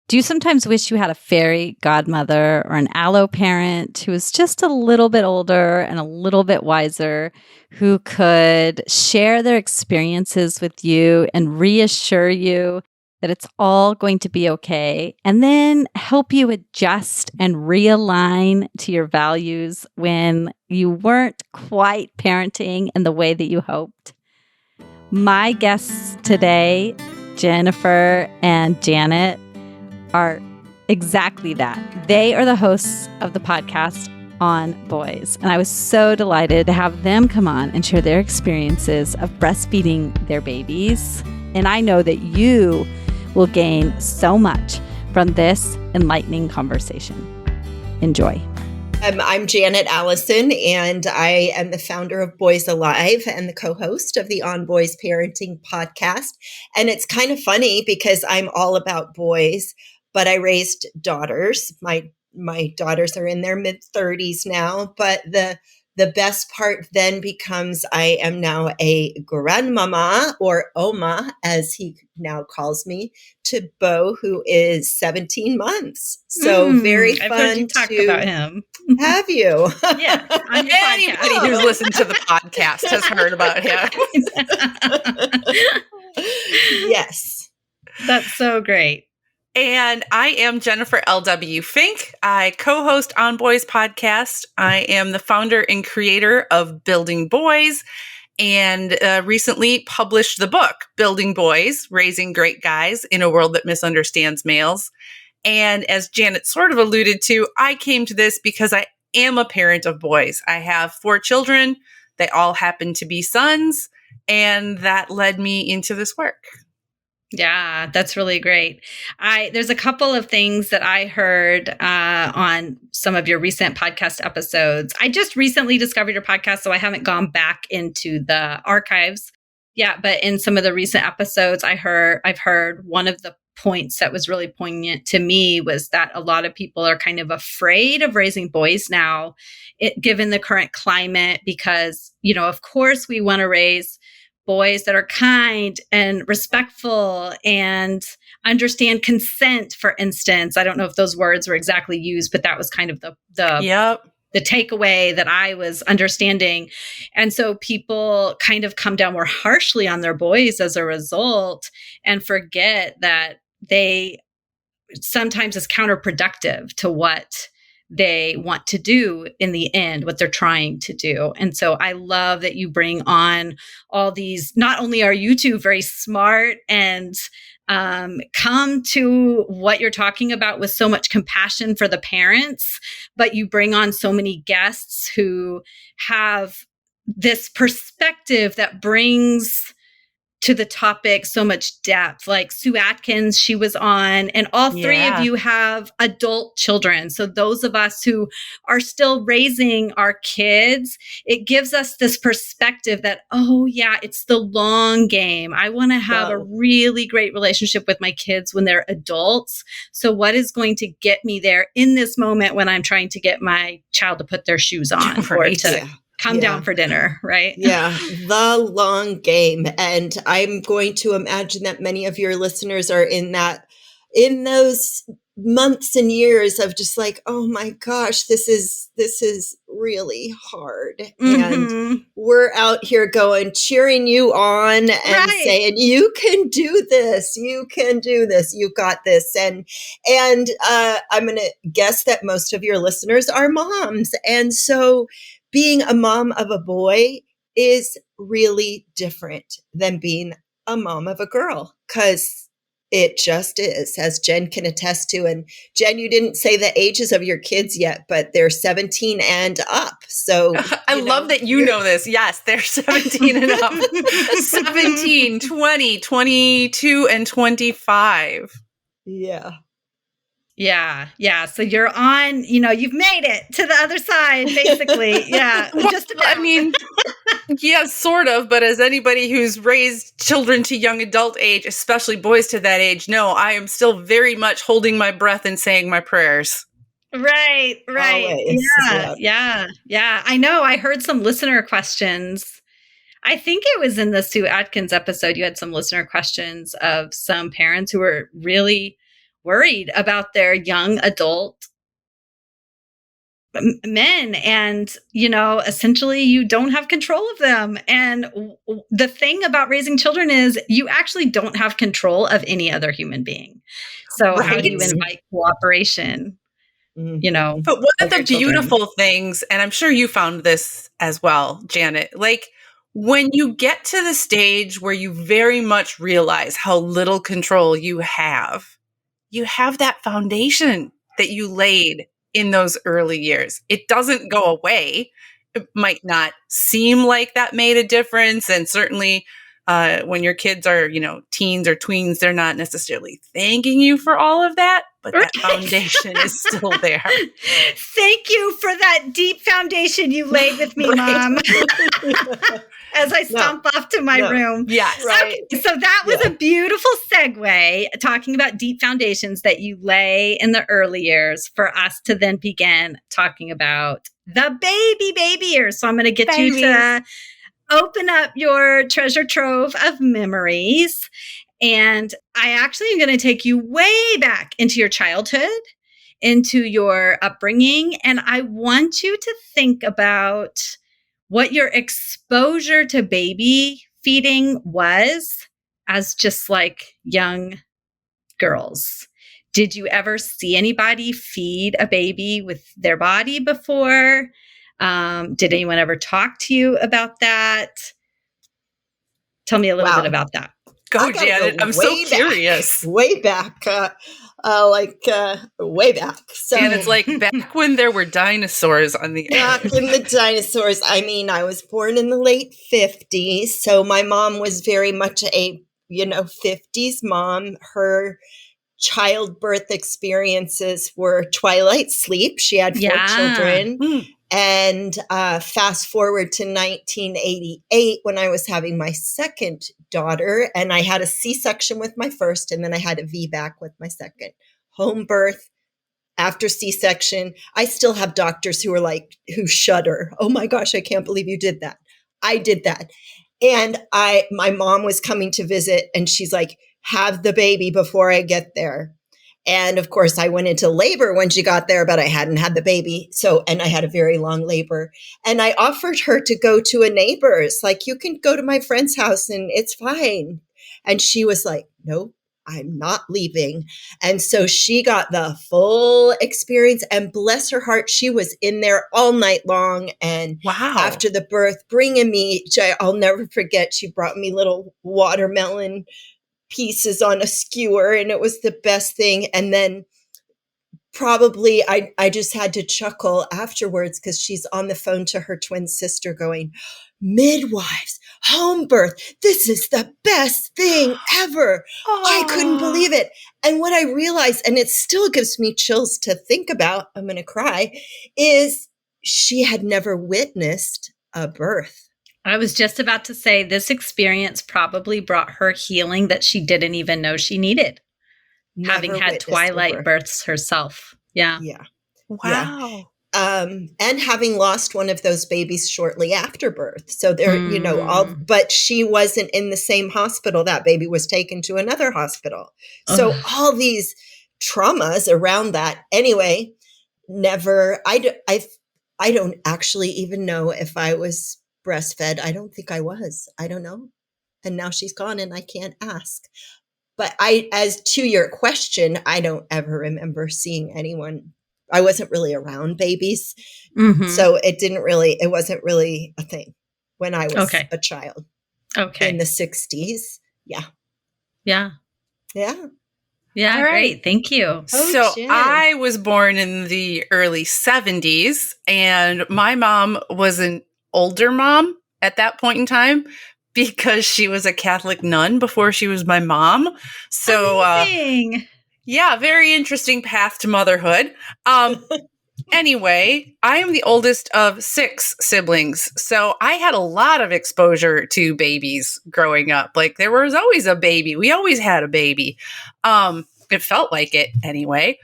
Do you sometimes wish you had a fairy godmother or an allo parent who was just a little bit older and a little bit wiser, who could share their experiences with you and reassure you that it's all going to be okay, and then help you adjust and realign to your values when you weren't quite parenting in the way that you hoped? My guests today, Jennifer and Janet, are exactly that. They are the hosts of the podcast On Boys. And I was so delighted to have them come on and share their experiences of breastfeeding their babies. And I know that you will gain so much from this enlightening conversation. Enjoy. I'm Janet Allison, and I am the founder of Boys Alive and the co-host of the On Boys Parenting podcast. And it's kind of funny because I'm all about boys, but I raised daughters. My daughters are in their mid-30s now, but the best part then becomes I am now a grandmama, or Oma, as he now calls me, to Bo, who is 17 months. So very fun. I've heard you talk about him. Have you? Yeah. Anybody who's listened to the podcast has heard about him. Yes. That's so great. And I am Jennifer L.W. Fink. I co-host On Boys podcast. I am the founder and creator of Building Boys, and recently published the book, Building Boys, Raising Great Guys in a World That Misunderstands Males. And as Janet sort of alluded to, I came to this because I am a parent of boys. I have 4 children. They all happen to be sons, and that led me into this work. Yeah, that's really great. There's a couple of things that I heard on some of your recent podcast episodes. I just recently discovered your podcast, so I haven't gone back into the archives yet. But in some of the recent episodes, I've heard one of the points that was really poignant to me was that a lot of people are kind of afraid of raising boys now, given the current climate, because, of course, we want to raise boys that are kind and respectful and understand consent, for instance. I don't know if those words were exactly used, but that was kind of the takeaway that I was understanding. And so people kind of come down more harshly on their boys as a result and forget that they sometimes is counterproductive to what they want to do in the end, what they're trying to do. And so I love that you bring on all these. Not only are you two very smart and come to what you're talking about with so much compassion for the parents, but you bring on so many guests who have this perspective that brings to the topic so much depth. Like Sue Atkins, she was on, and all three of you have adult children. So those of us who are still raising our kids, it gives us this perspective that, oh yeah, it's the long game. I want to have a really great relationship with my kids when they're adults. So what is going to get me there in this moment when I'm trying to get my child to put their shoes on or to come down for dinner, right? Yeah, the long game. And I'm going to imagine that many of your listeners are in those months and years of just like, oh my gosh, this is really hard. Mm-hmm. And we're out here cheering you on and saying, you can do this, you got this. And I'm going to guess that most of your listeners are moms. And so being a mom of a boy is really different than being a mom of a girl, because it just is, as Jen can attest to. And Jen, you didn't say the ages of your kids yet, but they're 17 and up. So I love that you know this. Yes, they're 17 and up. 17, 20, 22, and 25. Yeah. Yeah. So you're on, you've made it to the other side, basically. Yeah. Well, just about. I mean, yeah, sort of. But as anybody who's raised children to young adult age, especially boys to that age, no, I am still very much holding my breath and saying my prayers. Right. Always. Yeah. I know. I heard some listener questions. I think it was in the Sue Atkins episode. You had some listener questions of some parents who were really worried about their young adult men, and essentially you don't have control of them. And the thing about raising children is you actually don't have control of any other human being. So how do you Right. invite cooperation, Mhm. But one of of the your children? beautiful things, and I'm sure you found this as well, Janet, like when you get to the stage where you very much realize how little control you have that foundation that you laid in those early years. It doesn't go away. It might not seem like that made a difference. And certainly when your kids are, teens or tweens, they're not necessarily thanking you for all of that, but that foundation is still there. Thank you for that deep foundation you laid with me, Right. Mom. As I stomp off to my room. Yes. Right. Okay, so that was a beautiful segue, talking about deep foundations that you lay in the early years, for us to then begin talking about the baby years. So I'm going to get you to open up your treasure trove of memories. And I actually am going to take you way back into your childhood, into your upbringing. And I want you to think about what your exposure to baby feeding was as just like young girls. Did you ever see anybody feed a baby with their body before? Did anyone ever talk to you about that? Tell me a little bit about that. Go, Janet. I'm so curious. Way back. Way back. So Janet's like back when there were dinosaurs on the back in the dinosaurs. I mean, I was born in the late 50s. So my mom was very much a, 50s mom. Her childbirth experiences were twilight sleep. She had 4 children. And fast forward to 1988 when I was having my second daughter, and I had a C-section with my first, and then I had a VBAC with my second. Home birth after C-section. I still have doctors who shudder. Oh my gosh, I can't believe you did that. I did that. And my mom was coming to visit, and she's like, have the baby before I get there. And of course, I went into labor when she got there, but I hadn't had the baby. And I had a very long labor. And I offered her to go to a neighbor's, like, you can go to my friend's house and it's fine. And she was like, nope, I'm not leaving. And so she got the full experience, and bless her heart, she was in there all night long. And after the birth, bringing me, I'll never forget, she brought me little watermelon pieces on a skewer, and it was the best thing. And then probably I just had to chuckle afterwards, because she's on the phone to her twin sister going, midwives, home birth, this is the best thing ever. I couldn't believe it. And what I realized, and it still gives me chills to think about, I'm going to cry, is she had never witnessed a birth. I was just about to say, this experience probably brought her healing that she didn't even know she needed, having had twilight births herself. Yeah. Yeah. Wow. And having lost one of those babies shortly after birth. So there, but she wasn't in the same hospital. That baby was taken to another hospital. So all these traumas around that. Anyway, I don't actually even know if I was breastfed. I don't think I was. I don't know. And now she's gone and I can't ask. But as to your question, I don't ever remember seeing anyone. I wasn't really around babies. So it wasn't really a thing when I was a child. In the 60s. Yeah. Yeah. Yeah. Yeah. All great. right. Thank you. So I was born in the early 70s, and my mom was an older mom at that point in time because she was a Catholic nun before she was my mom. So, very interesting path to motherhood. Anyway, I am the oldest of 6 siblings, so I had a lot of exposure to babies growing up. Like, there was always a baby. We always had a baby. It felt like it anyway.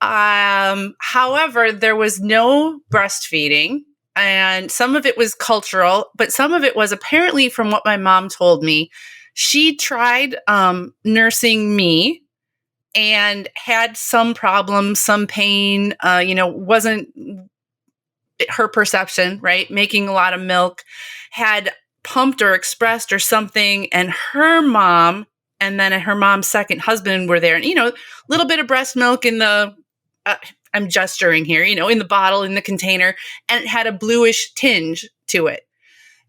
However, there was no breastfeeding, and some of it was cultural, but some of it was apparently, from what my mom told me, she tried nursing me and had some problems, some pain, wasn't her perception, right? Making a lot of milk, had pumped or expressed or something. And her mom and then her mom's second husband were there. And, a little bit of breast milk in the, I'm gesturing here, in the bottle, in the container, and it had a bluish tinge to it.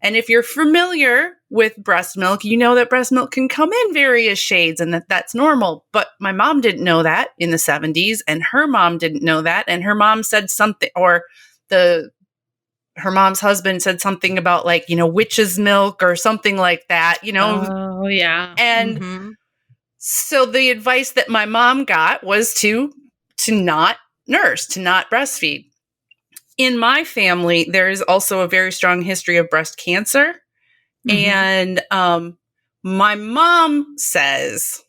And if you're familiar with breast milk, you know that breast milk can come in various shades and that's normal. But my mom didn't know that in the 70s, and her mom didn't know that. And her mom said something, or her mom's husband said something about witch's milk or something like that, Oh, yeah. And so the advice that my mom got was to not nurse, to not breastfeed. In my family, there is also a very strong history of breast cancer. And my mom says,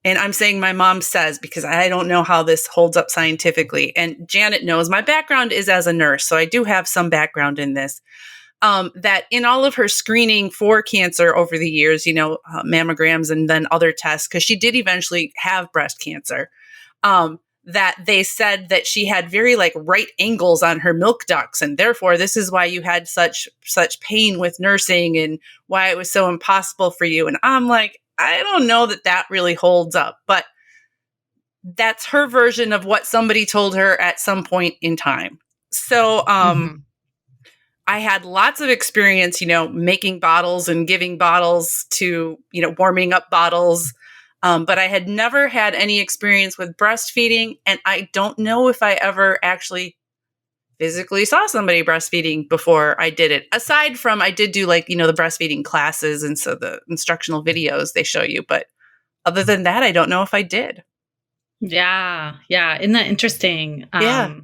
and I'm saying my mom says because I don't know how this holds up scientifically. And Janet knows my background is as a nurse, so I do have some background in this. That in all of her screening for cancer over the years, mammograms and then other tests, because she did eventually have breast cancer, that they said that she had very right angles on her milk ducts. And therefore, this is why you had such pain with nursing and why it was so impossible for you. And I'm like, I don't know that really holds up, but that's her version of what somebody told her at some point in time. So, I had lots of experience, making bottles and giving bottles to, warming up bottles. But I had never had any experience with breastfeeding. And I don't know if I ever actually physically saw somebody breastfeeding before I did it. Aside from, I did do the breastfeeding classes. And so the instructional videos they show you. But other than that, I don't know if I did. Yeah. Yeah. Isn't that interesting? Yeah.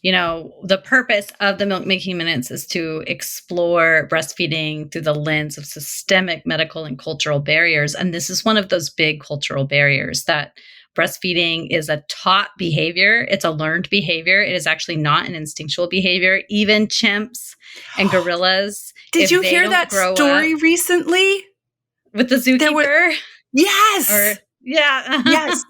The purpose of the Milk Making Minutes is to explore breastfeeding through the lens of systemic medical and cultural barriers. And this is one of those big cultural barriers, that breastfeeding is a taught behavior. It's a learned behavior. It is actually not an instinctual behavior. Even chimps and gorillas. Did you hear that story recently? With the zookeeper? Yes. Yeah. Yes.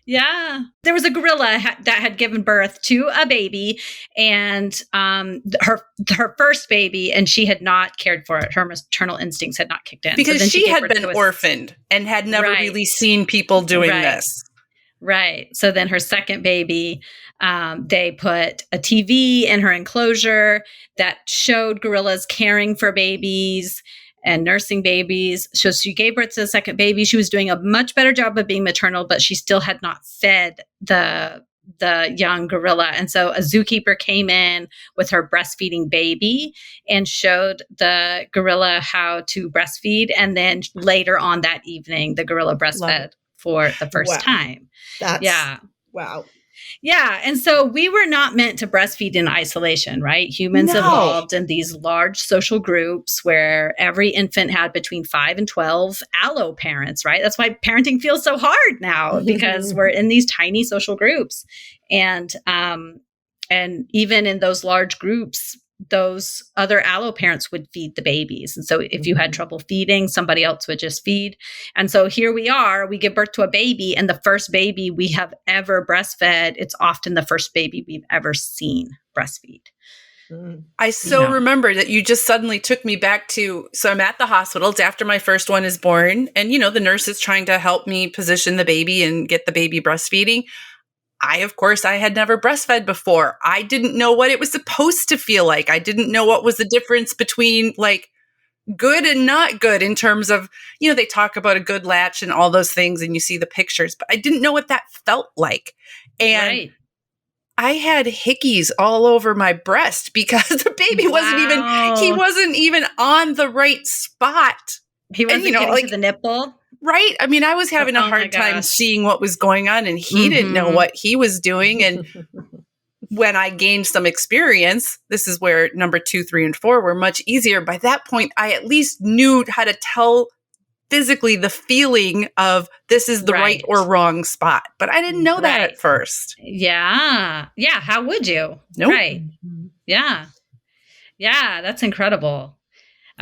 Yeah. There was a gorilla that had given birth to a baby, and her first baby, and she had not cared for it. Her maternal instincts had not kicked in. Because she had been orphaned and had never really seen people doing this. Right. So then her second baby, they put a TV in her enclosure that showed gorillas caring for babies and nursing babies. So she gave birth to the second baby. She was doing a much better job of being maternal, but she still had not fed the young gorilla. And so a zookeeper came in with her breastfeeding baby and showed the gorilla how to breastfeed. And then later on that evening, the gorilla breastfed for the first time. Wow. Yeah. And so we were not meant to breastfeed in isolation, right? Humans evolved in these large social groups where every infant had between 5 and 12 allo parents, right? That's why parenting feels so hard now, because we're in these tiny social groups. And even in those large groups, those other allo parents would feed the babies. And so if you had trouble feeding, somebody else would just feed. And so here we are, we give birth to a baby, and the first baby we have ever breastfed, it's often the first baby we've ever seen breastfeed. I remember that you just suddenly took me back to, so I'm at the hospital. It's after my first one is born. And, the nurse is trying to help me position the baby and get the baby breastfeeding. I had never breastfed before. I didn't know what it was supposed to feel like. I didn't know what was the difference between good and not good in terms of, they talk about a good latch and all those things and you see the pictures, but I didn't know what that felt like. And I had hickeys all over my breast because the baby wasn't even on the right spot. He wasn't getting to the nipple. Right. I mean, I was having a hard time seeing what was going on, and he didn't know what he was doing. And when I gained some experience, this is where number 2, 3, and 4 were much easier. By that point, I at least knew how to tell physically the feeling of this is the right or wrong spot. But I didn't know that at first. Yeah. Yeah. How would you? Nope. Right. Yeah. Yeah. That's incredible.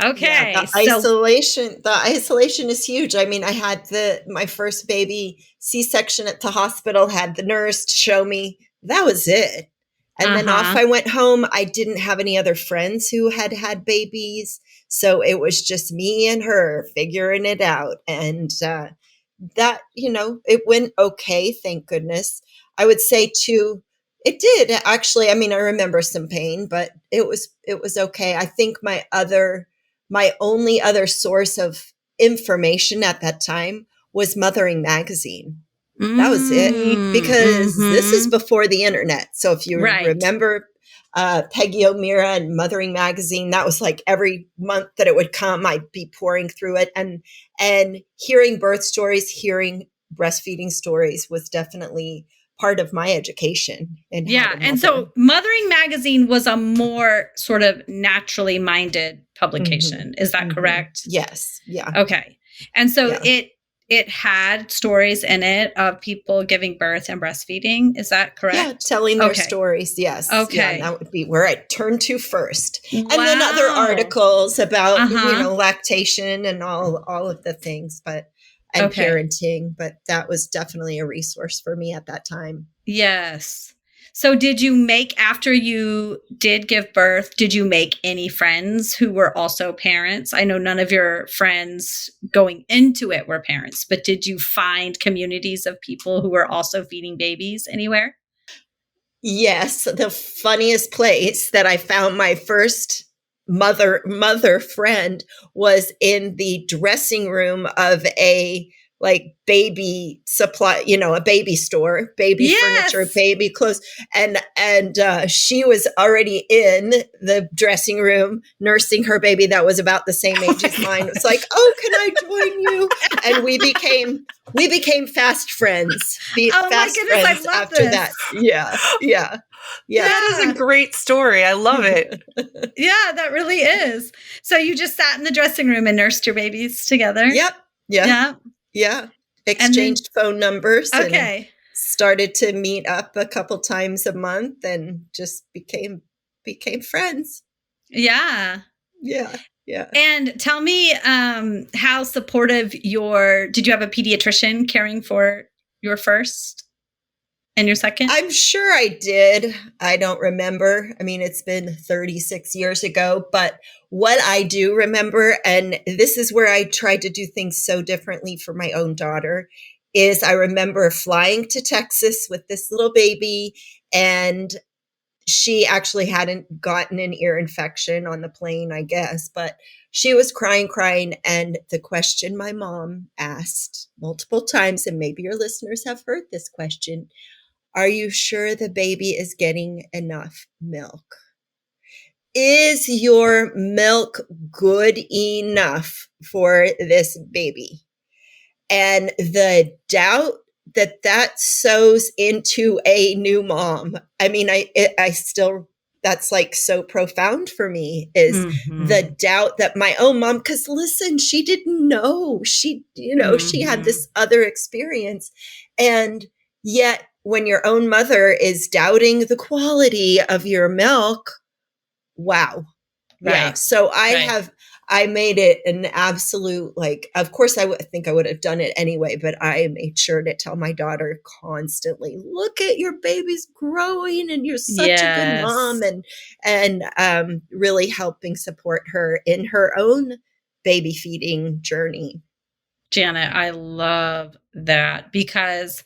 Yeah, Okay. So, the isolation is huge. I mean, I had my first baby C-section at the hospital, had the nurse to show me. That was it. And then off uh-huh. I went home. I didn't have any other friends who had had babies. So it was just me and her figuring it out. And that, it went okay, thank goodness. I would say too, it did actually. I mean, I remember some pain, but it was okay. I think my only other source of information at that time was Mothering Magazine. That was it, because this is Mm-hmm. before the internet. So if you right. remember Peggy O'Meara and Mothering Magazine, that was like every month that it would come, I'd be pouring through it, and hearing birth stories, hearing breastfeeding stories was definitely part of my education in how Yeah. to And mother. so Mothering Magazine was a more sort of naturally minded Mm-hmm. publication. Is that Mm-hmm. correct? Yes. Yeah. Okay. And so Yeah. it had stories in it of people giving birth and breastfeeding. Is that Yeah, correct? telling their Okay. stories. Yes. Yeah, and Okay. that would be where I'd turn to first. And then other Wow. articles about, Uh-huh. lactation and all of the things, and Okay. parenting, but that was definitely a resource for me at that time. Yes. So after you did give birth, did you make any friends who were also parents? I know none of your friends going into it were parents, but did you find communities of people who were also feeding babies anywhere? Yes, the funniest place that I found my first mother friend was in the dressing room of a like baby supply, a baby store, baby furniture, Yes. baby clothes, and she was already in the dressing room nursing her baby that was about the same Oh age my as mine. It was like, gosh. oh, can I join you? And we became fast friends. Oh my Fast goodness, I friends love after that. this. Yeah, yeah, yeah. That is a Yeah. great story. I love it. Yeah, that really is. So you just sat in the dressing room and nursed your babies together? Yep, yeah, Yeah. yeah. And then Exchanged phone numbers and okay. started to meet up a couple times a month and just became friends. Yeah. Yeah, yeah. And tell me how supportive did you have a pediatrician caring for your first and your second? I'm sure I did. I don't remember. I mean, it's been 36 years ago, but what I do remember, and this is where I tried to do things so differently for my own daughter, is I remember flying to Texas with this little baby, and she actually hadn't gotten an ear infection on the plane, I guess, but she was crying. And the question my mom asked multiple times, and maybe your listeners have heard this question: are you sure the baby is getting enough milk? Is your milk good enough for this baby? And the doubt that sows into a new mom. I mean, I still, that's like so profound for me, is the doubt that my own mom, because listen, she didn't know. She had this other experience. And yet, when your own mother is doubting the quality of your milk, wow. Yeah. Right. So Right. I made it an absolute, like, of course, think I would have done it anyway, but I made sure to tell my daughter constantly, look at your baby's growing and you're such a good mom, Yes. and really helping support her in her own baby feeding journey. Janet, I love that because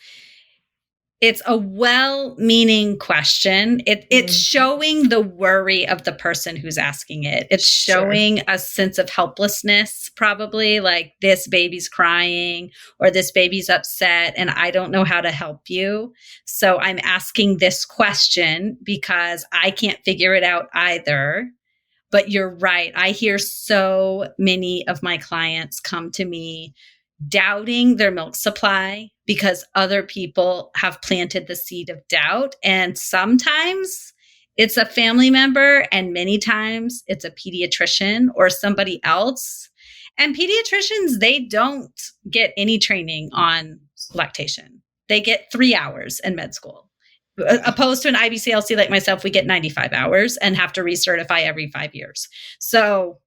it's a well-meaning question. It's Mm, showing the worry of the person who's asking it. It's sure. showing a sense of helplessness, probably like this baby's crying or this baby's upset and I don't know how to help you. So I'm asking this question because I can't figure it out either. But you're right. I hear so many of my clients come to me doubting their milk supply because other people have planted the seed of doubt. And sometimes it's a family member, and many times it's a pediatrician or somebody else. And pediatricians, they don't get any training on lactation. They get 3 hours in med school. Yeah. Opposed to an IBCLC like myself, we get 95 hours and have to recertify every 5 years. So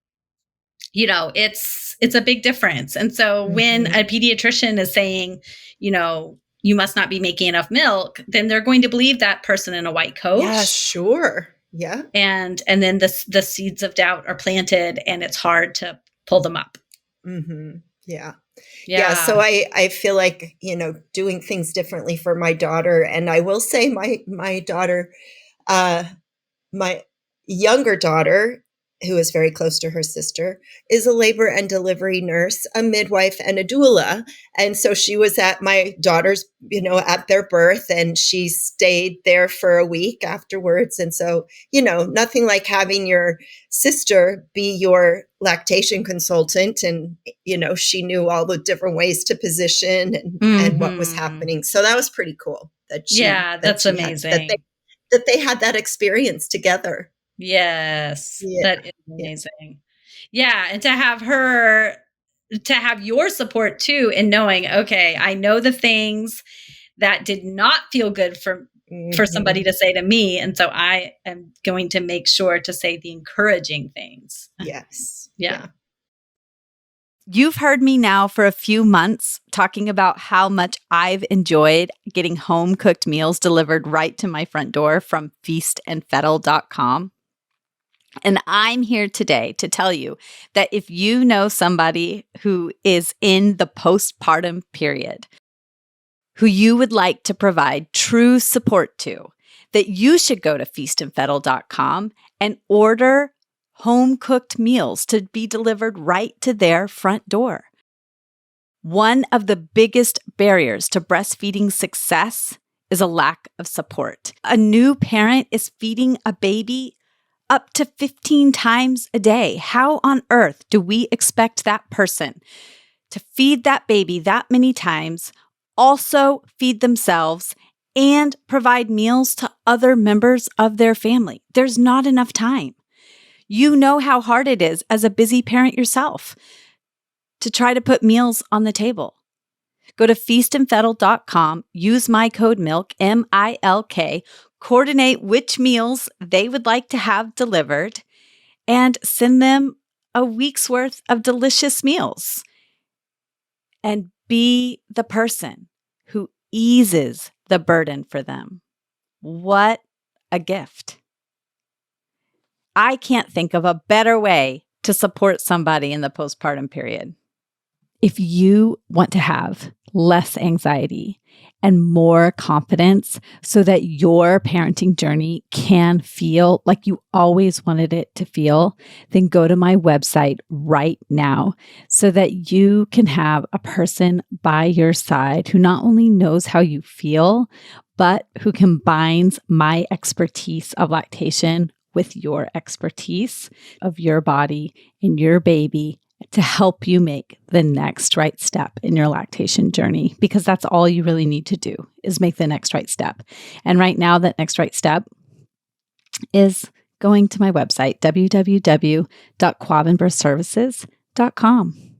it's a big difference. And so when Mhm. a pediatrician is saying, you must not be making enough milk, then they're going to believe that person in a white Yeah, coat. sure. Yeah. And then the seeds of doubt are planted and it's hard to pull them up. Yeah. Yeah, so Yeah. I feel like, doing things differently for my daughter, and I will say my daughter, uh my younger daughter, who is very close to her sister, is a labor and delivery nurse, a midwife, and a doula. And so she was at my daughter's, at their birth, and she stayed there for a week afterwards. And so, nothing like having your sister be your lactation consultant. And, she knew all the different ways to position and what was Hmm. happening. So that was pretty cool Yeah, that that's she had, amazing. that they had that experience together. Yes, Yeah. that is Yeah. amazing. Yeah, and to have your support too in knowing, okay, I know the things that did not feel good for somebody Mhm. to say to me, and so I am going to make sure to say the encouraging things. Yes. Yeah. Yeah. You've heard me now for a few months talking about how much I've enjoyed getting home cooked meals delivered right to my front door from feastandfettle.com. And I'm here today to tell you that if you know somebody who is in the postpartum period, who you would like to provide true support to, that you should go to feastandfettle.com and order home cooked meals to be delivered right to their front door. One of the biggest barriers to breastfeeding success is a lack of support. A new parent is feeding a baby up to 15 times a day. How on earth do we expect that person to feed that baby that many times, also feed themselves, and provide meals to other members of their family? There's not enough time. You know how hard it is as a busy parent yourself to try to put meals on the table. Go to feastandfettle.com, use my code MILK, MILK, coordinate which meals they would like to have delivered, and send them a week's worth of delicious meals. And be the person who eases the burden for them. What a gift. I can't think of a better way to support somebody in the postpartum period. If you want to have less anxiety and more confidence so that your parenting journey can feel like you always wanted it to feel, then go to my website right now so that you can have a person by your side who not only knows how you feel, but who combines my expertise of lactation with your expertise of your body and your baby to help you make the next right step in your lactation journey, because that's all you really need to do is make the next right step. And right now, that next right step is going to my website, www.quavinbirthservices.com.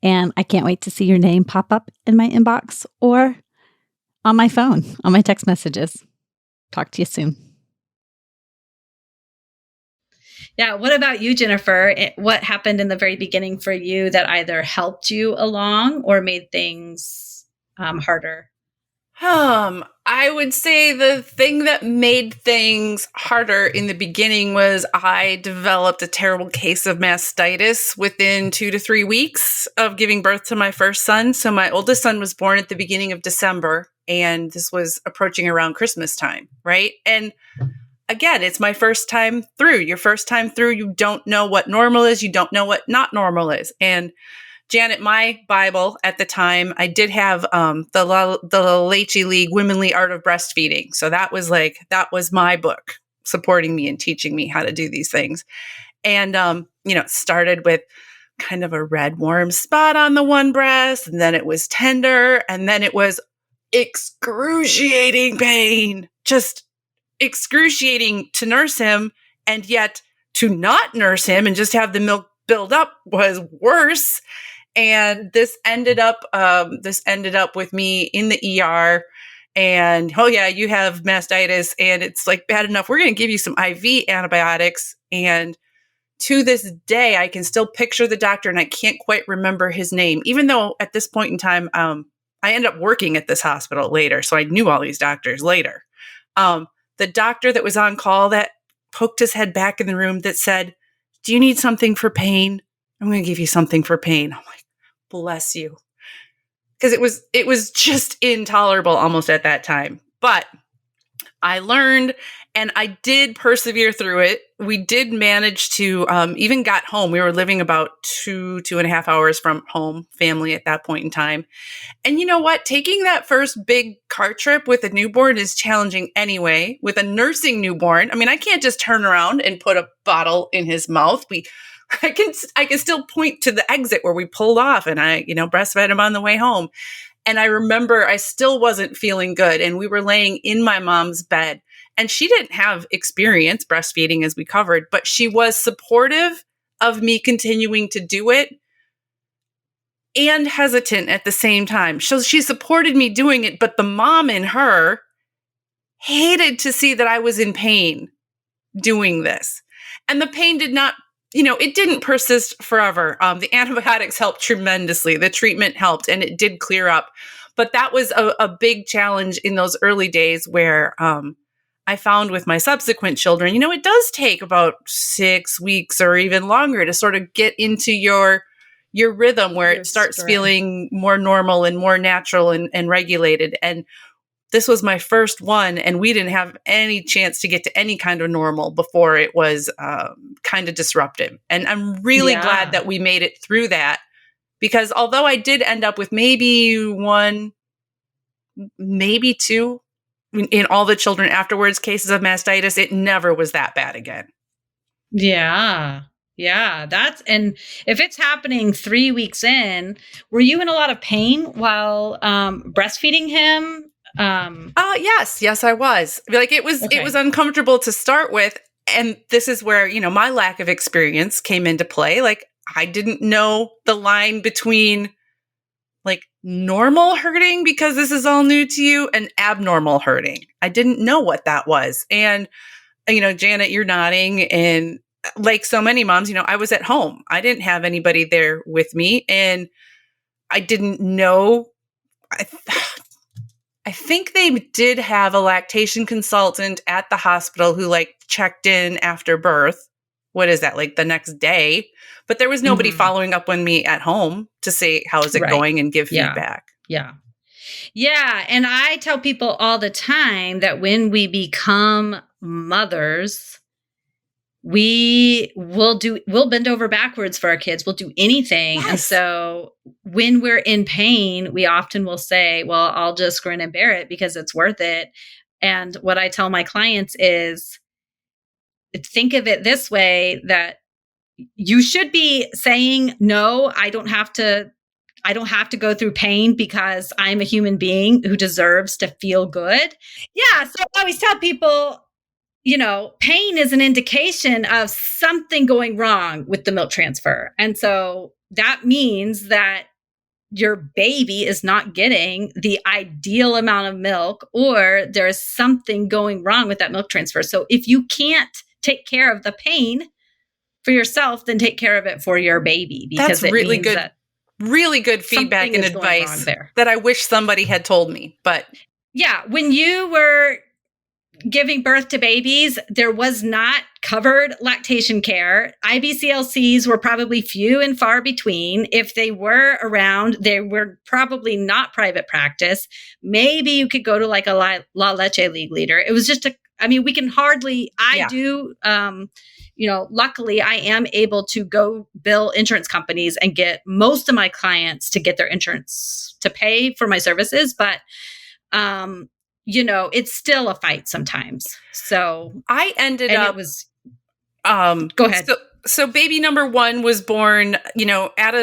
And I can't wait to see your name pop up in my inbox or on my phone, on my text messages. Talk to you soon. Yeah. What about you, Jennifer? What happened in the very beginning for you that either helped you along or made things harder? I would say the thing that made things harder in the beginning was I developed a terrible case of mastitis within 2 to 3 weeks of giving birth to my first son. So my oldest son was born at the beginning of December, and this was approaching around Christmas time, right? And again, it's my first time through. Your first time through, you don't know what normal is. You don't know what not normal is. And Janet, my Bible at the time, I did have the Leche League Womenly Art of Breastfeeding. So that was my book supporting me and teaching me how to do these things. And, it started with kind of a red warm spot on the one breast, and then it was tender, and then it was excruciating pain, just excruciating to nurse him. And yet to not nurse him and just have the milk build up was worse. And this ended up with me in the ER. And oh yeah, you have mastitis, and it's like bad enough. We're going to give you some IV antibiotics. And to this day, I can still picture the doctor and I can't quite remember his name, even though at this point in time, I ended up working at this hospital later. So I knew all these doctors later. The doctor that was on call that poked his head back in the room that said, "Do you need something for pain? I'm going to give you something for pain." I'm like, bless you. Because it was just intolerable almost at that time. But I learned and I did persevere through it. We did manage to even got home. We were living about 2.5 hours from home, family at that point in time. And you know what? Taking that first big car trip with a newborn is challenging anyway. With a nursing newborn, I mean, I can't just turn around and put a bottle in his mouth. I can still point to the exit where we pulled off, and I, breastfed him on the way home. And I remember I still wasn't feeling good, and we were laying in my mom's bed, and she didn't have experience breastfeeding, as we covered, but she was supportive of me continuing to do it and hesitant at the same time. So she supported me doing it, but the mom in her hated to see that I was in pain doing this. And the pain did not, it didn't persist forever. The antibiotics helped tremendously. The treatment helped and it did clear up. But that was a big challenge in those early days where I found with my subsequent children, it does take about 6 weeks or even longer to sort of get into your rhythm where it starts feeling more normal and more natural and regulated. And this was my first one, and we didn't have any chance to get to any kind of normal before it was kind of disruptive. And I'm really glad that we made it through that, because although I did end up with maybe 1, maybe 2 in all the children afterwards cases of mastitis, it never was that bad again. Yeah. Yeah, and if it's happening 3 weeks in, were you in a lot of pain while breastfeeding him? Yes, I was. Like it was uncomfortable to start with, and this is where, my lack of experience came into play. Like I didn't know the line between like normal hurting, because this is all new to you, and abnormal hurting. I didn't know what that was. And Janet, you're nodding, and like so many moms, I was at home. I didn't have anybody there with me, and I didn't know. I think they did have a lactation consultant at the hospital who checked in after birth. What is that, like the next day? But there was nobody following up on me at home to say, how is it going, and give feedback. Yeah. Yeah. And I tell people all the time that when we become mothers, we'll bend over backwards for our kids. We'll do anything. Yes. And so when we're in pain, we often will say, well, I'll just grin and bear it because it's worth it. And what I tell my clients is, think of it this way, that you should be saying, no, I don't have to go through pain because I'm a human being who deserves to feel good. Yeah. So I always tell people, pain is an indication of something going wrong with the milk transfer. And so that means that your baby is not getting the ideal amount of milk, or there's something going wrong with that milk transfer. So if you can't take care of the pain for yourself, then take care of it for your baby, because that's really good. Really good feedback and advice that I wish somebody had told me. But yeah, when you were giving birth to babies, there was not covered lactation care. IBCLCs were probably few and far between. If they were around, they were probably not private practice. Maybe you could go to like a La Leche League leader. It was just we can hardly, luckily I am able to go bill insurance companies and get most of my clients to get their insurance to pay for my services. But, it's still a fight sometimes. So I ended up, go ahead. So baby number 1 was born, at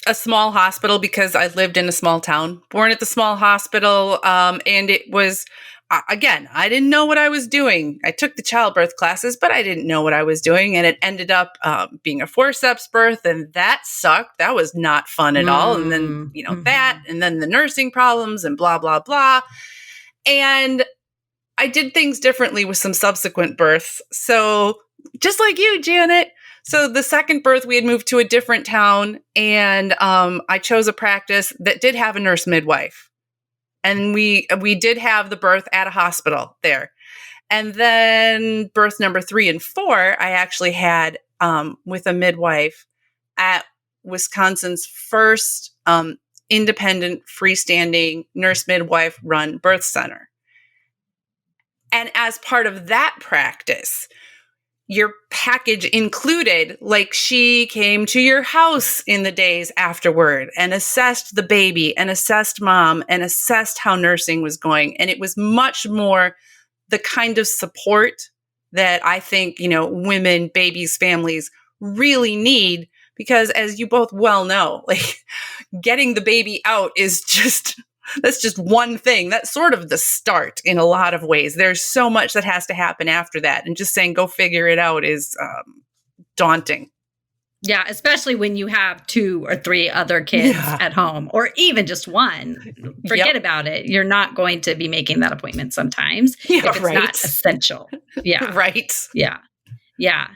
a small hospital, because I lived in a small town, born at the small hospital. And it was, again, I didn't know what I was doing. I took the childbirth classes, but I didn't know what I was doing. And it ended up being a forceps birth, and that sucked. That was not fun at all. And then, that, and then the nursing problems and blah, blah, blah. And I did things differently with some subsequent births. So just like you, Janet. So the second birth, we had moved to a different town, and I chose a practice that did have a nurse midwife. And we did have the birth at a hospital there. And then birth number 3 and 4, I actually had with a midwife at Wisconsin's first independent, freestanding nurse midwife run birth center. And as part of that practice, your package included, like, she came to your house in the days afterward and assessed the baby and assessed mom and assessed how nursing was going. And it was much more the kind of support that I think, women, babies, families really need, because as you both well know, like, getting the baby out is that's just one thing. That's sort of the start in a lot of ways. There's so much that has to happen after that. And just saying, go figure it out is daunting. Yeah, especially when you have 2 or 3 other kids at home, or even just one. Forget about it. You're not going to be making that appointment sometimes if it's not essential. Yeah. Right. Yeah. Yeah.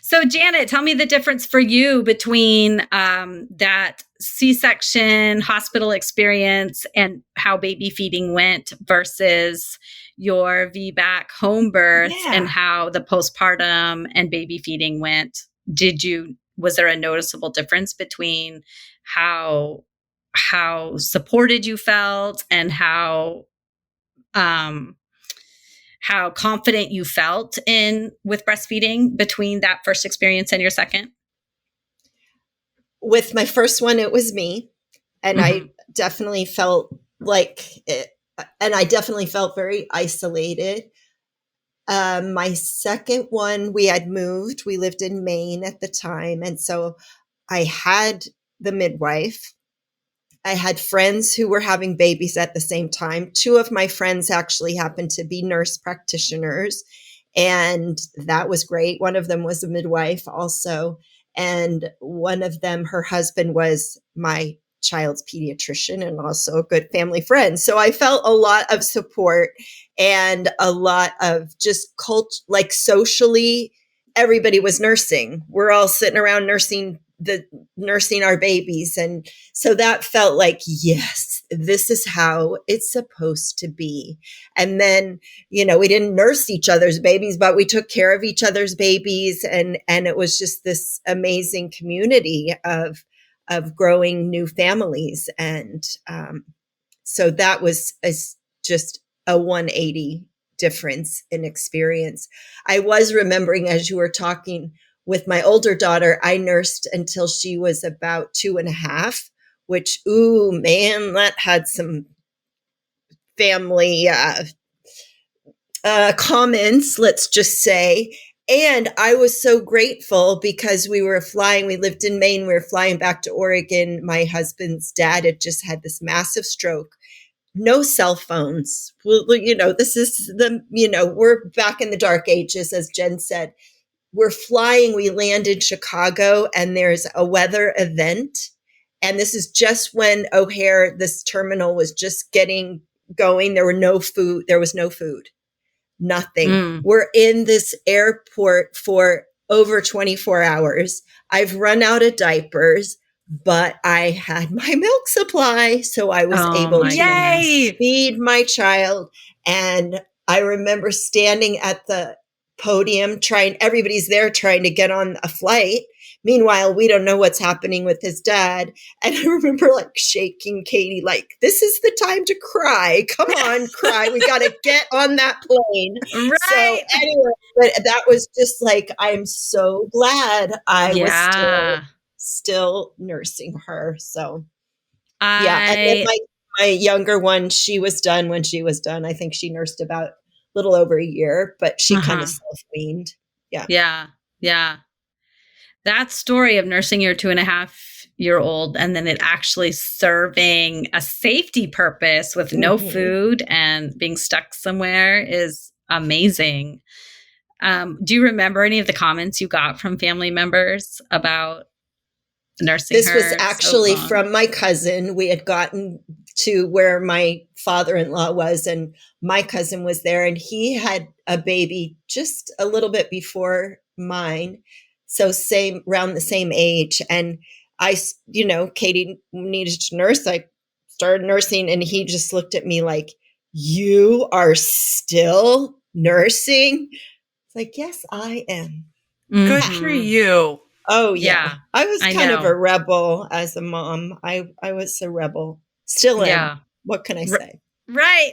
So Janet, tell me the difference for you between that C-section hospital experience and how baby feeding went versus your VBAC home birth and how the postpartum and baby feeding went. Was there a noticeable difference between how supported you felt and how confident you felt with breastfeeding between that first experience and your second? With my first one, it was me. And I definitely felt like it, and I definitely felt very isolated. My second one, we had moved. We lived in Maine at the time. And so I had the midwife. I had friends who were having babies at the same time. 2 of my friends actually happened to be nurse practitioners, and that was great. One of them was a midwife also. And one of them, her husband, was my child's pediatrician and also a good family friend. So I felt a lot of support and a lot of just like socially, everybody was nursing. We're all sitting around nursing our babies. And so that felt like, yes, this is how it's supposed to be. And then, we didn't nurse each other's babies, but we took care of each other's babies. And it was just this amazing community of growing new families. And so that was just a 180 difference in experience. I was remembering as you were talking, with my older daughter, I nursed until she was about 2.5, which, ooh, man, that had some family comments, let's just say. And I was so grateful because we lived in Maine, we were flying back to Oregon. My husband's dad had just had this massive stroke. No cell phones. Well, this is we're back in the dark ages, as Jen said. We're flying, we land in Chicago, and there's a weather event. And this is just when O'Hare, this terminal, was just getting going. There was no food, nothing. We're in this airport for over 24 hours. I've run out of diapers, but I had my milk supply. So I was able to feed my child. And I remember standing at the podium everybody's there trying to get on a flight. Meanwhile, we don't know what's happening with his dad. And I remember like shaking Katie, like, this is the time to cry. Come on, cry. We got to get on that plane. Right. So anyway, but that was just like, I'm so glad I was still nursing her. So yeah. And then my younger one, she was done when she was done. I think she nursed about a little over a year, but she kind of self-weaned. Yeah. Yeah. Yeah. That story of nursing your 2.5-year-old and then it actually serving a safety purpose with no food and being stuck somewhere is amazing. Do you remember any of the comments you got from family members about nursing This her was actually from my cousin. We had gotten to where my father-in-law was, and my cousin was there, and he had a baby just a little bit before mine. So around the same age. And Katie needed to nurse. I started nursing and he just looked at me like, you are still nursing? It's like, yes, I am. Good for you. Oh, yeah. Yeah, I was I kind of know. a rebel as a mom. I was a rebel. Still am. Yeah. What can I say? Right.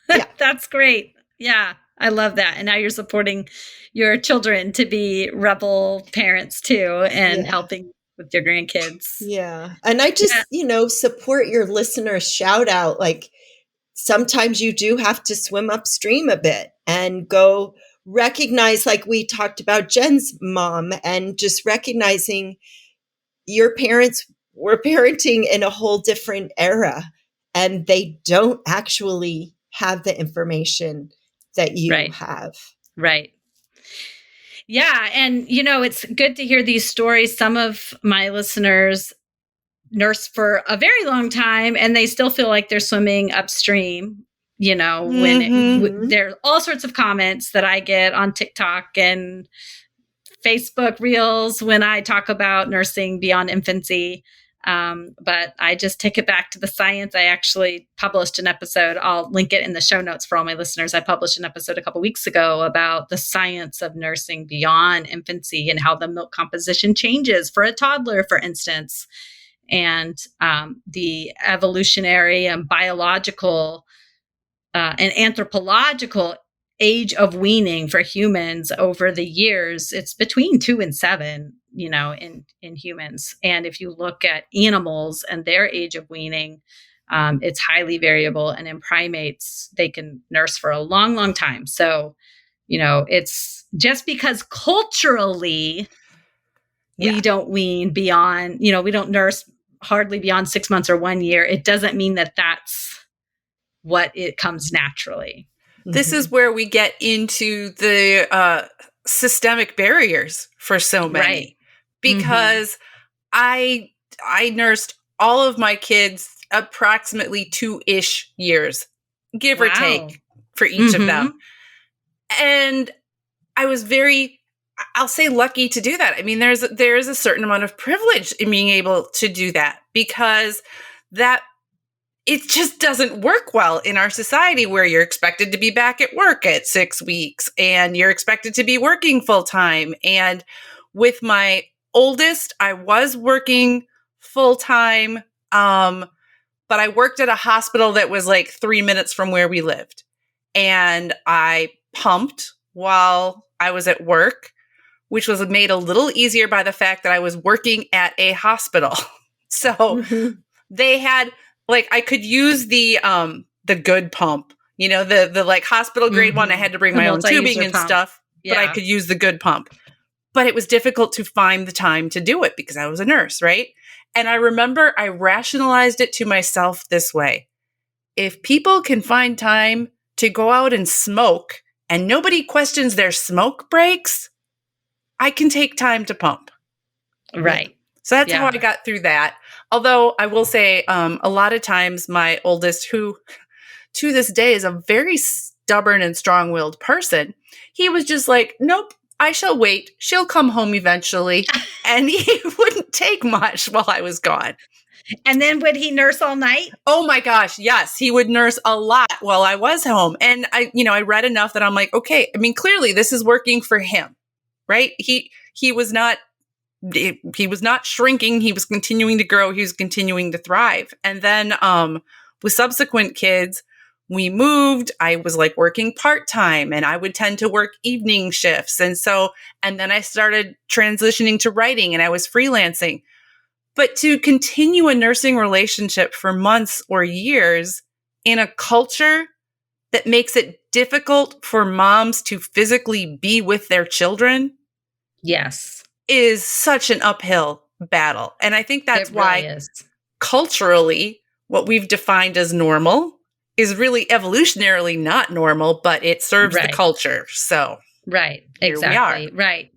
Yeah. That's great. Yeah. I love that. And now you're supporting your children to be rebel parents too and Yeah. helping with your grandkids. Yeah. And I just, support your listeners' shout out. Like sometimes you do have to swim upstream a bit and go recognize, like we talked about Jen's mom, and just recognizing your parents were parenting in a whole different era and they don't actually have the information that you Right. have. Right. Yeah. And, it's good to hear these stories. Some of my listeners nurse for a very long time and they still feel like they're swimming upstream. Mhm. There are all sorts of comments that I get on TikTok and Facebook reels when I talk about nursing beyond infancy. But I just take it back to the science. I actually published an episode. I'll link it in the show notes for all my listeners. I published an episode a couple weeks ago about the science of nursing beyond infancy and how the milk composition changes for a toddler, for instance, and the evolutionary and biological and anthropological age of weaning for humans over the years. It's between 2 and 7, in humans. And if you look at animals and their age of weaning, it's highly variable. And in primates, they can nurse for a long, long time. So, it's just because culturally we don't wean beyond, we don't nurse hardly beyond 6 months or 1 year. It doesn't mean that that's what it comes naturally. This is where we get into the systemic barriers for so many. Right. Because I nursed all of my kids approximately 2-ish years, give or take, for each of them. And I was very, I'll say, lucky to do that. I mean, there is a certain amount of privilege in being able to do that, because that it just doesn't work well in our society, where you're expected to be back at work at 6 weeks and you're expected to be working full time. And with my oldest, I was working full time, but I worked at a hospital that was like 3 minutes from where we lived. And I pumped while I was at work, which was made a little easier by the fact that I was working at a hospital. So they had, like, I could use the good pump, the like hospital grade one. I had to bring my own tubing and stuff, but I could use the good pump. But it was difficult to find the time to do it because I was a nurse, right? And I remember I rationalized it to myself this way: if people can find time to go out and smoke and nobody questions their smoke breaks, I can take time to pump. Right. So that's how I got through that. Although I will say, a lot of times my oldest, who to this day is a very stubborn and strong-willed person, he was just like, nope, I shall wait. She'll come home eventually. And he wouldn't take much while I was gone. And then would he nurse all night? Oh my gosh, yes. He would nurse a lot while I was home. And I read enough that I'm like, okay, I mean, clearly this is working for him, right? He was not shrinking. He was continuing to grow. He was continuing to thrive. And then with subsequent kids, we moved. I was like working part-time, and I would tend to work evening shifts. And then I started transitioning to writing, and I was freelancing. But to continue a nursing relationship for months or years in a culture that makes it difficult for moms to physically be with their children. Yes. Is such an uphill battle. And I think that's why culturally, what we've defined as normal is really evolutionarily not normal, but it serves the culture. So exactly. we are. Right.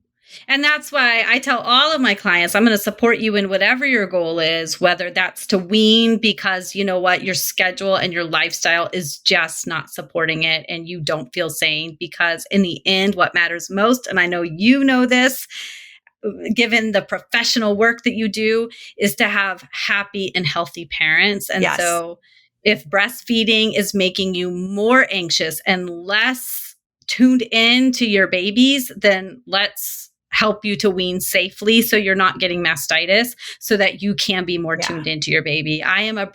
And that's why I tell all of my clients, I'm going to support you in whatever your goal is, whether that's to wean because you know what, your schedule and your lifestyle is just not supporting it and you don't feel sane, because in the end, what matters most, and I know you know this given the professional work that you do, is to have happy and healthy parents. And Yes. so if breastfeeding is making you more anxious and less tuned in to your babies, then let's help you to wean safely so you're not getting mastitis, so that you can be more tuned into your baby. I am a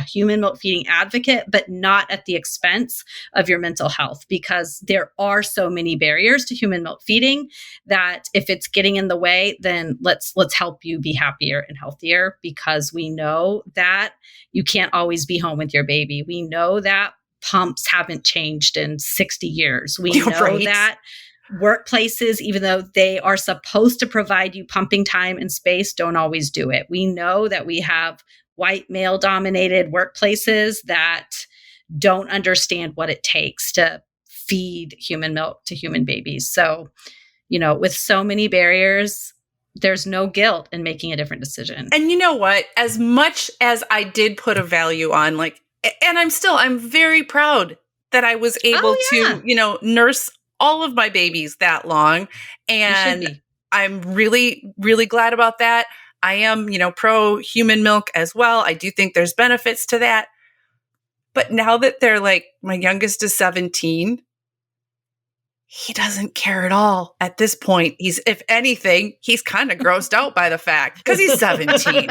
human milk feeding advocate, but not at the expense of your mental health, because there are so many barriers to human milk feeding that if it's getting in the way, then let's help you be happier and healthier, because we know that you can't always be home with your baby. We know that pumps haven't changed in 60 years. We know Right. that workplaces, even though they are supposed to provide you pumping time and space, don't always do it. We know that we have white male dominated workplaces that don't understand what it takes to feed human milk to human babies. So, with so many barriers, there's no guilt in making a different decision. And you know what? As much as I did put a value on, and I'm very proud that I was able to, nurse all of my babies that long. And I'm really, really glad about that. I am, pro human milk as well. I do think there's benefits to that. But now that they're my youngest is 17, he doesn't care at all at this point. If anything, he's kind of grossed out by the fact, because he's 17.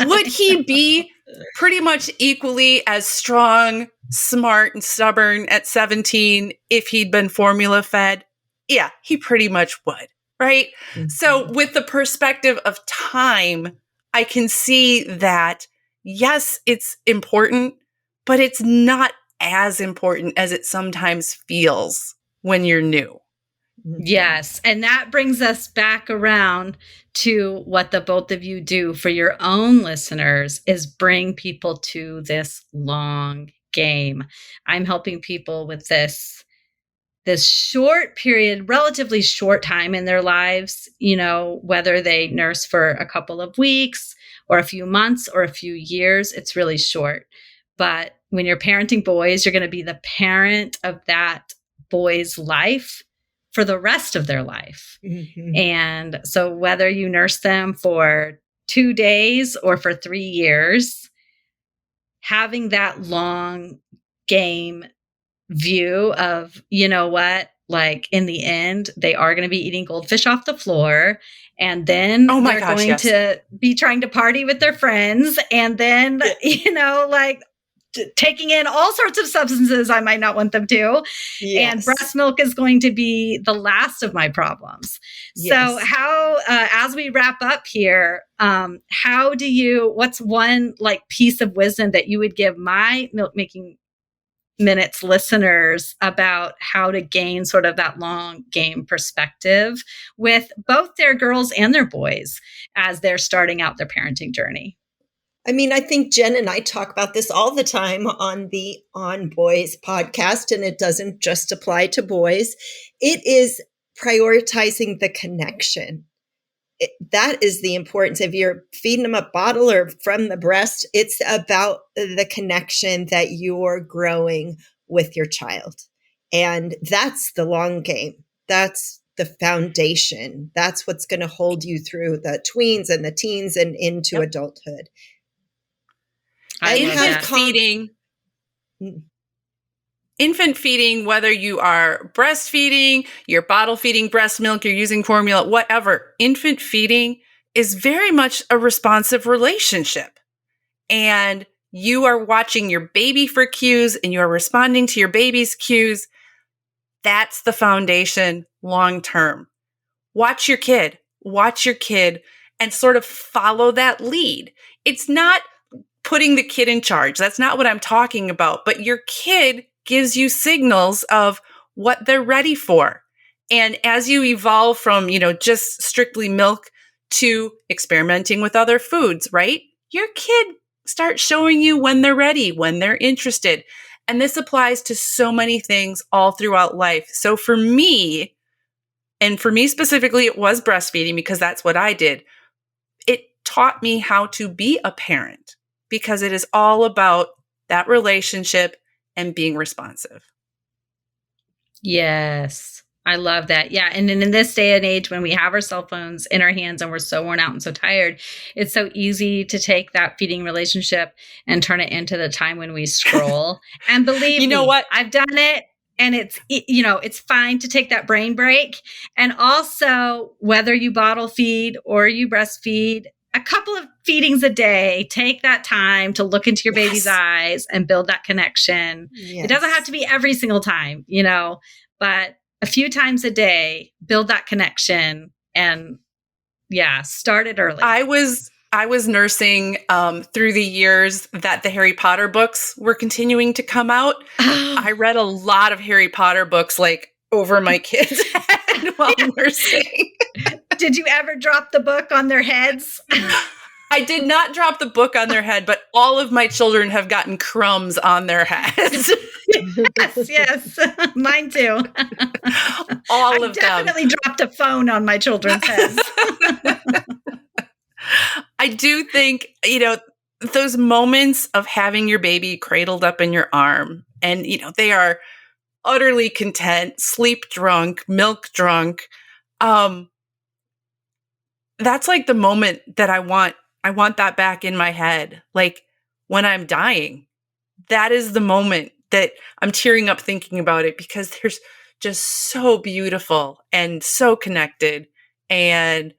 Would he be pretty much equally as strong, smart, and stubborn at 17 if he'd been formula fed? Yeah, he pretty much would, right? Mm-hmm. So with the perspective of time, I can see that, yes, it's important, but it's not as important as it sometimes feels when you're new. Yes. And that brings us back around to what the both of you do for your own listeners, is bring people to this long game. I'm helping people with this short period, relatively short time in their lives, whether they nurse for a couple of weeks or a few months or a few years, it's really short. But when you're parenting boys, you're going to be the parent of that boy's life for the rest of their life. Mm-hmm. And so whether you nurse them for 2 days or for 3 years, having that long game view of, in the end, they are going to be eating goldfish off the floor. And then they're going to be trying to party with their friends. And then, taking in all sorts of substances I might not want them to. Yes. And breast milk is going to be the last of my problems. Yes. So how, as we wrap up here, what's one piece of wisdom that you would give my Milk Making Minutes listeners about how to gain sort of that long game perspective with both their girls and their boys as they're starting out their parenting journey? I mean, I think Jen and I talk about this all the time on the On Boys podcast, and it doesn't just apply to boys. It is prioritizing the connection. That is the importance. If you're feeding them a bottle or from the breast, it's about the connection that you're growing with your child. And that's the long game. That's the foundation. That's what's going to hold you through the tweens and the teens and into adulthood. Infant feeding, whether you are breastfeeding, you're bottle feeding breast milk, you're using formula, whatever, infant feeding is very much a responsive relationship. And you are watching your baby for cues and you are responding to your baby's cues. That's the foundation long term. Watch your kid and sort of follow that lead. It's not putting the kid in charge. That's not what I'm talking about. But your kid gives you signals of what they're ready for. And as you evolve from, just strictly milk to experimenting with other foods, right? Your kid starts showing you when they're ready, when they're interested. And this applies to so many things all throughout life. So for me specifically, it was breastfeeding because that's what I did. It taught me how to be a parent, because it is all about that relationship and being responsive. Yes. I love that. Yeah. And in this day and age, when we have our cell phones in our hands and we're so worn out and so tired, it's so easy to take that feeding relationship and turn it into the time when we scroll. And believe You know me, what? I've done it. And it's fine to take that brain break. And also, whether you bottle feed or you breastfeed, a couple of feedings a day, take that time to look into your baby's Yes. eyes and build that connection. It doesn't have to be every single time, but a few times a day, build that connection, and start it early. I was nursing through the years that the Harry Potter books were continuing to come out. I read a lot of Harry Potter books like over my kids' head while nursing. Did you ever drop the book on their heads? I did not drop the book on their head, but all of my children have gotten crumbs on their heads. Yes. Mine too. All I of them. definitely dropped a phone on my children's heads. I do think, those moments of having your baby cradled up in your arm and, they are utterly content, sleep drunk, milk drunk. That's like the moment that I want that back in my head. Like when I'm dying, that is the moment that I'm tearing up thinking about it, because they're just so beautiful and so connected. And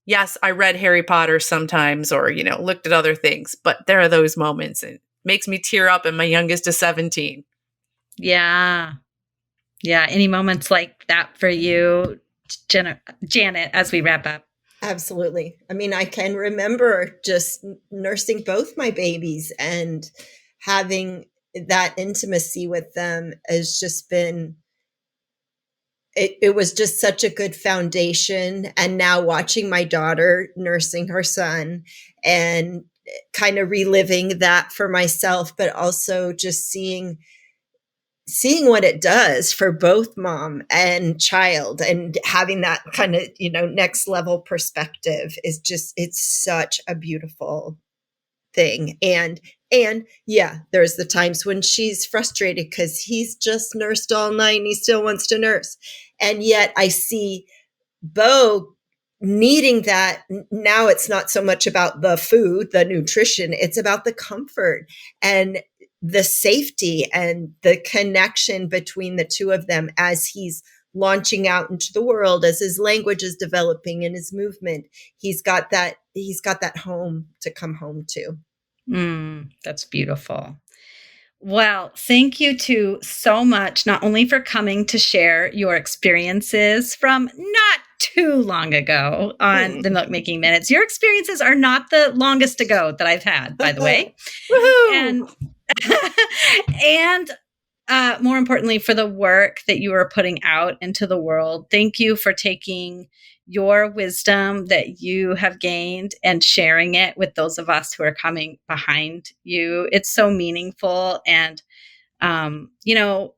yes, I read Harry Potter sometimes or, looked at other things, but there are those moments, and it makes me tear up, and my youngest is 17. Yeah. Yeah. Any moments like that for you, Janet, as we wrap up? Absolutely. I mean, I can remember just nursing both my babies and having that intimacy with them has just been, it was just such a good foundation. And now watching my daughter nursing her son and kind of reliving that for myself, but also just seeing what it does for both mom and child, and having that kind of, next level perspective is just, it's such a beautiful thing. And yeah, there's the times when she's frustrated because he's just nursed all night and he still wants to nurse. And yet I see Bo needing that. Now it's not so much about the food, the nutrition, it's about the comfort and the safety and the connection between the two of them as he's launching out into the world, as his language is developing and his movement. He's got that home to come home to. That's beautiful. Well, thank you two so much, not only for coming to share your experiences from not too long ago on the Milk Making Minutes. Your experiences are not the longest ago that I've had, by the way. Woohoo! And more importantly, for the work that you are putting out into the world. Thank you for taking your wisdom that you have gained and sharing it with those of us who are coming behind you. It's so meaningful. And,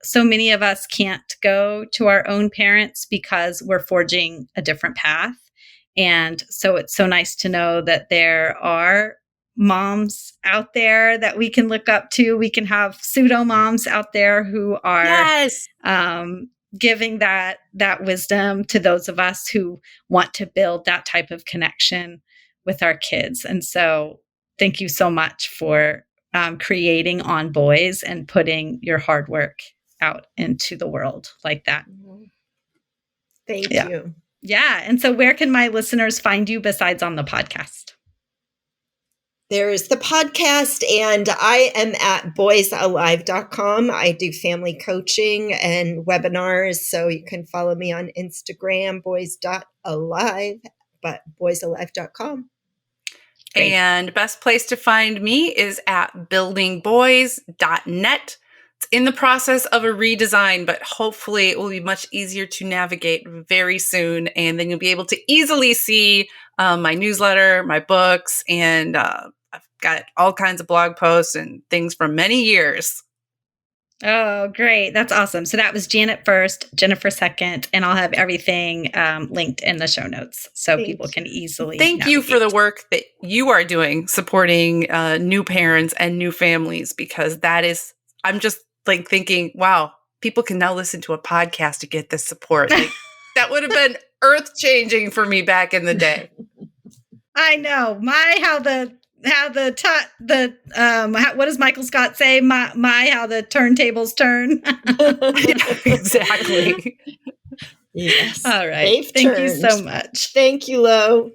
so many of us can't go to our own parents because we're forging a different path. And so it's so nice to know that there are moms out there that we can look up to. We can have pseudo moms out there who are Yes. giving that wisdom to those of us who want to build that type of connection with our kids. And so thank you so much for creating On Boys and putting your hard work out into the world like that. Thank you. Yeah. And so where can my listeners find you besides on the podcast? There's the podcast, and I am at boysalive.com. I do family coaching and webinars, so you can follow me on Instagram, boys.alive, but boysalive.com. Great. And best place to find me is at buildingboys.net. It's in the process of a redesign, but hopefully it will be much easier to navigate very soon. And then you'll be able to easily see my newsletter, my books, and I've got all kinds of blog posts and things from many years. Oh, great. That's awesome. So that was Janet first, Jennifer second, and I'll have everything linked in the show notes so people can easily Thank you for the work that you are doing supporting new parents and new families, because that is, I'm just like thinking, wow, people can now listen to a podcast to get this support. Like, that would have been earth-changing for me back in the day. I know. What does Michael Scott say? How the turntables turn. Exactly. Yes. All right. They've Thank you turned. so much. Thank you, Lo.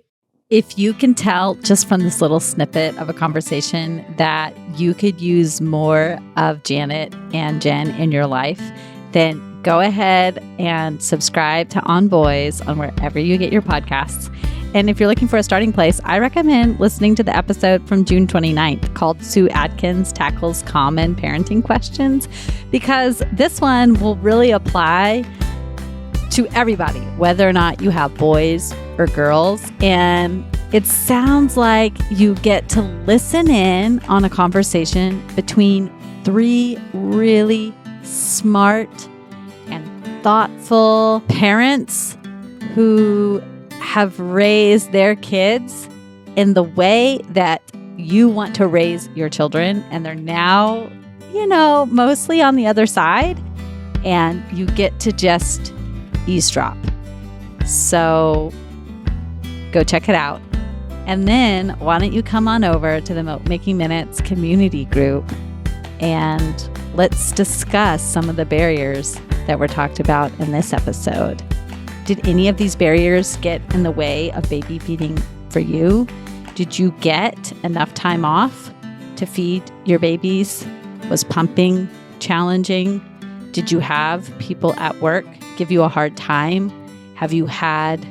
If you can tell just from this little snippet of a conversation that you could use more of Janet and Jen in your life, then go ahead and subscribe to On Boys on wherever you get your podcasts. And if you're looking for a starting place, I recommend listening to the episode from June 29th called Sue Adkins Tackles Common Parenting Questions, because this one will really apply to everybody, whether or not you have boys or girls. And it sounds like you get to listen in on a conversation between three really smart and thoughtful parents who have raised their kids in the way that you want to raise your children. And they're now, mostly on the other side. And you get to just eavesdrop. So go check it out. And then why don't you come on over to the Making Minutes community group and let's discuss some of the barriers that were talked about in this episode. Did any of these barriers get in the way of baby feeding for you? Did you get enough time off to feed your babies? Was pumping challenging? Did you have people at work give you a hard time? Have you had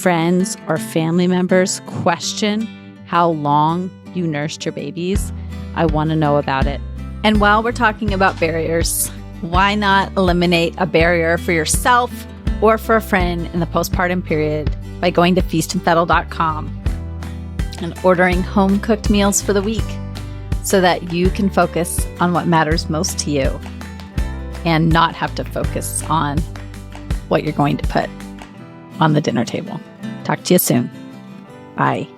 friends or family members question how long you nursed your babies? I want to know about it. And while we're talking about barriers, why not eliminate a barrier for yourself or for a friend in the postpartum period by going to feastandfettle.com and ordering home-cooked meals for the week so that you can focus on what matters most to you and not have to focus on what you're going to put on the dinner table. Talk to you soon. Bye.